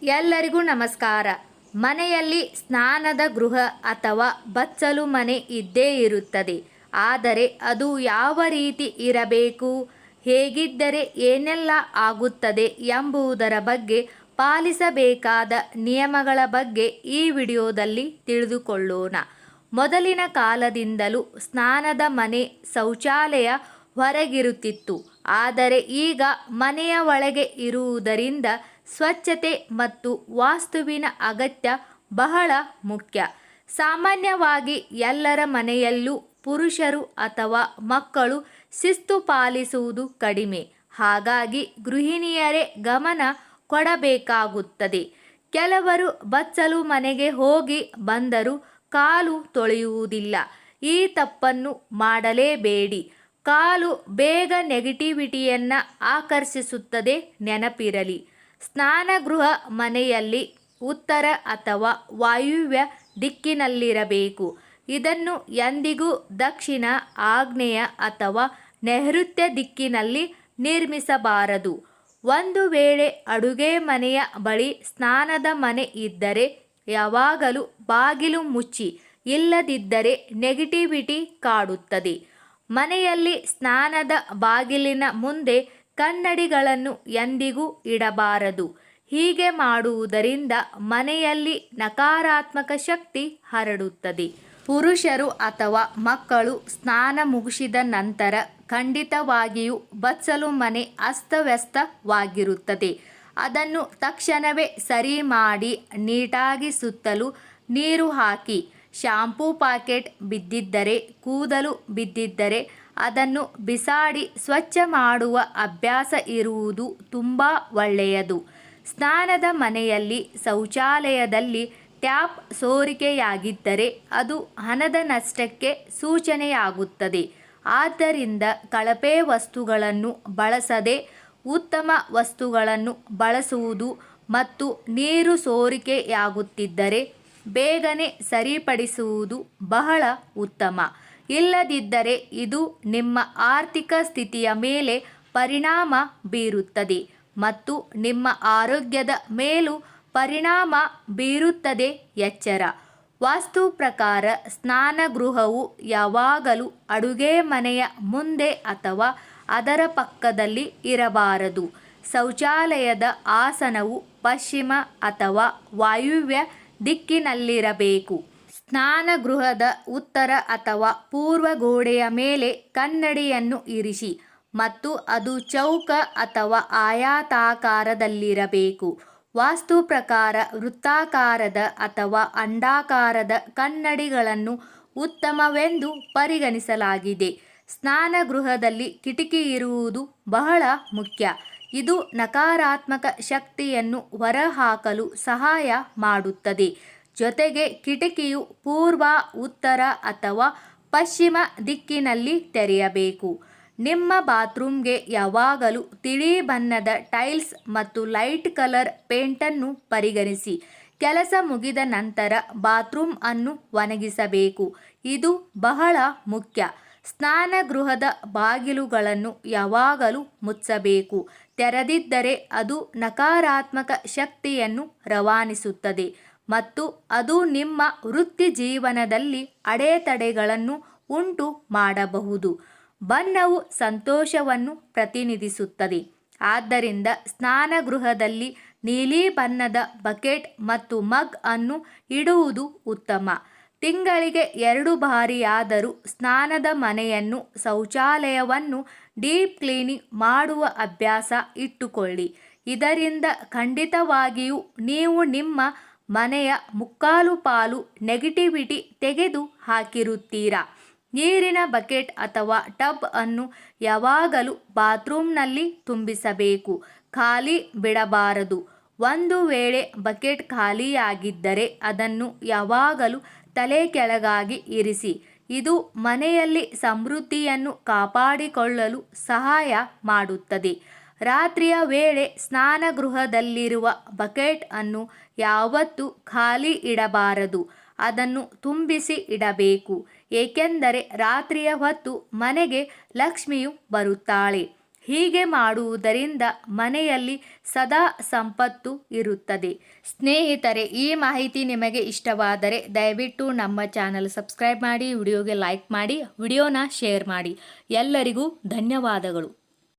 ಎಲ್ಲರಿಗೂ ನಮಸ್ಕಾರ. ಮನೆಯಲ್ಲಿ ಸ್ನಾನದ ಗೃಹ ಅಥವಾ ಬಚ್ಚಲು ಮನೆ ಇದ್ದೇ ಇರುತ್ತದೆ. ಆದರೆ ಅದು ಯಾವ ರೀತಿ ಇರಬೇಕು, ಹೇಗಿದ್ದರೆ ಏನೆಲ್ಲ ಆಗುತ್ತದೆ ಎಂಬುದರ ಬಗ್ಗೆ, ಪಾಲಿಸಬೇಕಾದ ನಿಯಮಗಳ ಬಗ್ಗೆ ಈ ವಿಡಿಯೋದಲ್ಲಿ ತಿಳಿದುಕೊಳ್ಳೋಣ. ಮೊದಲಿನ ಕಾಲದಿಂದಲೂ ಸ್ನಾನದ ಮನೆ, ಶೌಚಾಲಯ ಹೊರಗಿರುತ್ತಿತ್ತು. ಆದರೆ ಈಗ ಮನೆಯ ಒಳಗೆ ಇರುವುದರಿಂದ ಸ್ವಚ್ಛತೆ ಮತ್ತು ವಾಸ್ತುವಿನ ಅಗತ್ಯ ಬಹಳ ಮುಖ್ಯ. ಸಾಮಾನ್ಯವಾಗಿ ಎಲ್ಲರ ಮನೆಯಲ್ಲೂ ಪುರುಷರು ಅಥವಾ ಮಕ್ಕಳು ಶಿಸ್ತು ಪಾಲಿಸುವುದು ಕಡಿಮೆ. ಹಾಗಾಗಿ ಗೃಹಿಣಿಯರೇ ಗಮನ ಕೊಡಬೇಕಾಗುತ್ತದೆ. ಕೆಲವರು ಬಚ್ಚಲು ಮನೆಗೆ ಹೋಗಿ ಬಂದರೂ ಕಾಲು ತೊಳೆಯುವುದಿಲ್ಲ. ಈ ತಪ್ಪನ್ನು ಮಾಡಲೇಬೇಡಿ. ಕಾಲು ಬೇಗ ನೆಗೆಟಿವಿಟಿಯನ್ನು ಆಕರ್ಷಿಸುತ್ತದೆ. ನೆನಪಿರಲಿ, ಸ್ನಾನಗೃಹ ಮನೆಯಲ್ಲಿ ಉತ್ತರ ಅಥವಾ ವಾಯುವ್ಯ ದಿಕ್ಕಿನಲ್ಲಿರಬೇಕು. ಇದನ್ನು ಎಂದಿಗೂ ದಕ್ಷಿಣ, ಆಗ್ನೇಯ ಅಥವಾ ನೈಋತ್ಯ ದಿಕ್ಕಿನಲ್ಲಿ ನಿರ್ಮಿಸಬಾರದು. ಒಂದು ವೇಳೆ ಅಡುಗೆ ಮನೆಯ ಬಳಿ ಸ್ನಾನದ ಮನೆ ಇದ್ದರೆ ಯಾವಾಗಲೂ ಬಾಗಿಲು ಮುಚ್ಚಿ, ಇಲ್ಲದಿದ್ದರೆ ನೆಗೆಟಿವಿಟಿ ಕಾಡುತ್ತದೆ. ಮನೆಯಲ್ಲಿ ಸ್ನಾನದ ಬಾಗಿಲಿನ ಮುಂದೆ ಕನ್ನಡಿಗಳನ್ನು ಎಂದಿಗೂ ಇಡಬಾರದು. ಹೀಗೆ ಮಾಡುವುದರಿಂದ ಮನೆಯಲ್ಲಿ ನಕಾರಾತ್ಮಕ ಶಕ್ತಿ ಹರಡುತ್ತದೆ. ಪುರುಷರು ಅಥವಾ ಮಕ್ಕಳು ಸ್ನಾನ ಮುಗಿಸಿದ ನಂತರ ಖಂಡಿತವಾಗಿಯೂ ಬಚ್ಚಲು ಮನೆ ಅಸ್ತವ್ಯಸ್ತವಾಗಿರುತ್ತದೆ. ಅದನ್ನು ತಕ್ಷಣವೇ ಸರಿ ಮಾಡಿ ನೀಟಾಗಿ ಸುತ್ತಲೂ ನೀರು ಹಾಕಿ. ಶಾಂಪೂ ಪ್ಯಾಕೆಟ್ ಬಿದ್ದಿದ್ದರೆ, ಕೂದಲು ಬಿದ್ದಿದ್ದರೆ ಅದನ್ನು ಬಿಸಾಡಿ ಸ್ವಚ್ಛ ಮಾಡುವ ಅಭ್ಯಾಸ ಇರುವುದು ತುಂಬ ಒಳ್ಳೆಯದು. ಸ್ನಾನದ ಮನೆಯಲ್ಲಿ ಶೌಚಾಲಯದಲ್ಲಿ ಟ್ಯಾಪ್ ಸೋರಿಕೆಯಾಗಿದ್ದರೆ ಅದು ಹಣದ ನಷ್ಟಕ್ಕೆ ಸೂಚನೆಯಾಗುತ್ತದೆ. ಆದ್ದರಿಂದ ಕಳಪೆ ವಸ್ತುಗಳನ್ನು ಬಳಸದೆ ಉತ್ತಮ ವಸ್ತುಗಳನ್ನು ಬಳಸುವುದು ಮತ್ತು ನೀರು ಸೋರಿಕೆಯಾಗುತ್ತಿದ್ದರೆ ಬೇಗನೆ ಸರಿಪಡಿಸುವುದು ಬಹಳ ಉತ್ತಮ. ಇಲ್ಲದಿದ್ದರೆ ಇದು ನಿಮ್ಮ ಆರ್ಥಿಕ ಸ್ಥಿತಿಯ ಮೇಲೆ ಪರಿಣಾಮ ಬೀರುತ್ತದೆ ಮತ್ತು ನಿಮ್ಮ ಆರೋಗ್ಯದ ಮೇಲೂ ಪರಿಣಾಮ ಬೀರುತ್ತದೆ. ಎಚ್ಚರ: ವಾಸ್ತು ಪ್ರಕಾರ ಸ್ನಾನಗೃಹವು ಯಾವಾಗಲೂ ಅಡುಗೆ ಮನೆಯ ಮುಂದೆ ಅಥವಾ ಅದರ ಪಕ್ಕದಲ್ಲಿ ಇರಬಾರದು. ಶೌಚಾಲಯದ ಆಸನವು ಪಶ್ಚಿಮ ಅಥವಾ ವಾಯುವ್ಯ ದಿಕ್ಕಿನಲ್ಲಿರಬೇಕು. ಸ್ನಾನಗೃಹದ ಉತ್ತರ ಅಥವಾ ಪೂರ್ವ ಗೋಡೆಯ ಮೇಲೆ ಕನ್ನಡಿಯನ್ನು ಇರಿಸಿ ಮತ್ತು ಅದು ಚೌಕ ಅಥವಾ ಆಯತಾಕಾರದಲ್ಲಿರಬೇಕು. ವಾಸ್ತು ಪ್ರಕಾರ ವೃತ್ತಾಕಾರದ ಅಥವಾ ಅಂಡಾಕಾರದ ಕನ್ನಡಿಗಳನ್ನು ಉತ್ತಮವೆಂದು ಪರಿಗಣಿಸಲಾಗಿದೆ. ಸ್ನಾನಗೃಹದಲ್ಲಿ ಕಿಟಕಿ ಇರುವುದು ಬಹಳ ಮುಖ್ಯ. ಇದು ನಕಾರಾತ್ಮಕ ಶಕ್ತಿಯನ್ನು ಹೊರಹಾಕಲು ಸಹಾಯ ಮಾಡುತ್ತದೆ. ಜೊತೆಗೆ ಕಿಟಕಿಯು ಪೂರ್ವ, ಉತ್ತರ ಅಥವಾ ಪಶ್ಚಿಮ ದಿಕ್ಕಿನಲ್ಲಿ ತೆರೆಯಬೇಕು. ನಿಮ್ಮ ಬಾತ್ರೂಮ್ಗೆ ಯಾವಾಗಲೂ ತಿಳಿ ಬಣ್ಣದ ಟೈಲ್ಸ್ ಮತ್ತು ಲೈಟ್ ಕಲರ್ ಪೇಂಟನ್ನು ಪರಿಗಣಿಸಿ. ಕೆಲಸ ಮುಗಿದ ನಂತರ ಬಾತ್ರೂಮ್ ಅನ್ನು ಒಣಗಿಸಬೇಕು. ಇದು ಬಹಳ ಮುಖ್ಯ. ಸ್ನಾನಗೃಹದ ಬಾಗಿಲುಗಳನ್ನು ಯಾವಾಗಲೂ ಮುಚ್ಚಬೇಕು. ತೆರೆದಿದ್ದರೆ ಅದು ನಕಾರಾತ್ಮಕ ಶಕ್ತಿಯನ್ನು ರವಾನಿಸುತ್ತದೆ ಮತ್ತು ಅದು ನಿಮ್ಮ ವೃತ್ತಿ ಜೀವನದಲ್ಲಿ ಅಡೆತಡೆಗಳನ್ನು ಉಂಟು ಮಾಡಬಹುದು. ಬಣ್ಣವು ಸಂತೋಷವನ್ನು ಪ್ರತಿನಿಧಿಸುತ್ತದೆ. ಆದ್ದರಿಂದ ಸ್ನಾನಗೃಹದಲ್ಲಿ ನೀಲಿ ಬಣ್ಣದ ಬಕೆಟ್ ಮತ್ತು ಮಗ್ ಅನ್ನು ಇಡುವುದು ಉತ್ತಮ. ತಿಂಗಳಿಗೆ 2 ಬಾರಿಯಾದರೂ ಸ್ನಾನದ ಮನೆಯನ್ನು, ಶೌಚಾಲಯವನ್ನು ಡೀಪ್ ಕ್ಲೀನಿಂಗ್ ಮಾಡುವ ಅಭ್ಯಾಸ ಇಟ್ಟುಕೊಳ್ಳಿ. ಇದರಿಂದ ಖಂಡಿತವಾಗಿಯೂ ನೀವು ನಿಮ್ಮ ಮನೆಯ ಮುಕ್ಕಾಲು ಪಾಲು ನೆಗೆಟಿವಿಟಿ ತೆಗೆದು ಹಾಕಿರುತ್ತೀರಾ. ನೀರಿನ ಬಕೆಟ್ ಅಥವಾ ಟಬ್ ಅನ್ನು ಯಾವಾಗಲೂ ಬಾತ್ರೂಮ್ನಲ್ಲಿ ತುಂಬಿಸಬೇಕು, ಖಾಲಿ ಬಿಡಬಾರದು. ಒಂದು ವೇಳೆ ಬಕೆಟ್ ಖಾಲಿಯಾಗಿದ್ದರೆ ಅದನ್ನು ಯಾವಾಗಲೂ ತಲೆ ಕೆಳಗಾಗಿ ಇರಿಸಿ. ಇದು ಮನೆಯಲ್ಲಿ ಸಮೃದ್ಧಿಯನ್ನು ಕಾಪಾಡಿಕೊಳ್ಳಲು ಸಹಾಯ ಮಾಡುತ್ತದೆ. ರಾತ್ರಿಯ ವೇಳೆ ಸ್ನಾನಗೃಹದಲ್ಲಿರುವ ಬಕೆಟ್ ಅನ್ನು ಯಾವತ್ತೂ ಖಾಲಿ ಇಡಬಾರದು. ಅದನ್ನು ತುಂಬಿಸಿ ಇಡಬೇಕು. ಏಕೆಂದರೆ ರಾತ್ರಿಯ ಹೊತ್ತು ಮನೆಗೆ ಲಕ್ಷ್ಮಿಯು ಬರುತ್ತಾಳೆ. ಹೀಗೆ ಮಾಡುವುದರಿಂದ ಮನೆಯಲ್ಲಿ ಸದಾ ಸಂಪತ್ತು ಇರುತ್ತದೆ. ಸ್ನೇಹಿತರೆ, ಈ ಮಾಹಿತಿ ನಿಮಗೆ ಇಷ್ಟವಾದರೆ ದಯವಿಟ್ಟು ನಮ್ಮ ಚಾನಲ್ ಸಬ್ಸ್ಕ್ರೈಬ್ ಮಾಡಿ, ವಿಡಿಯೋಗೆ ಲೈಕ್ ಮಾಡಿ, ವಿಡಿಯೋನ ಶೇರ್ ಮಾಡಿ. ಎಲ್ಲರಿಗೂ ಧನ್ಯವಾದಗಳು.